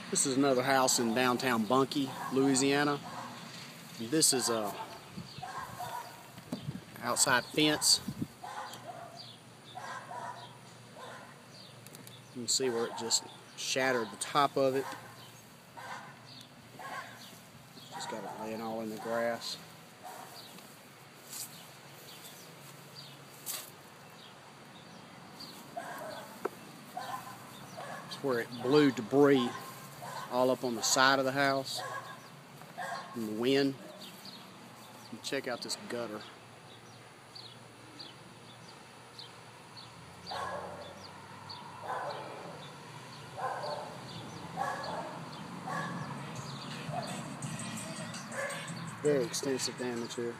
This is another house in downtown Bunkie, Louisiana. This is a outside fence. You can see where it just shattered the top of it. Just got it laying all in the grass. It's where it blew debris all up on the side of the house in the wind. And check out this gutter. Very extensive damage here.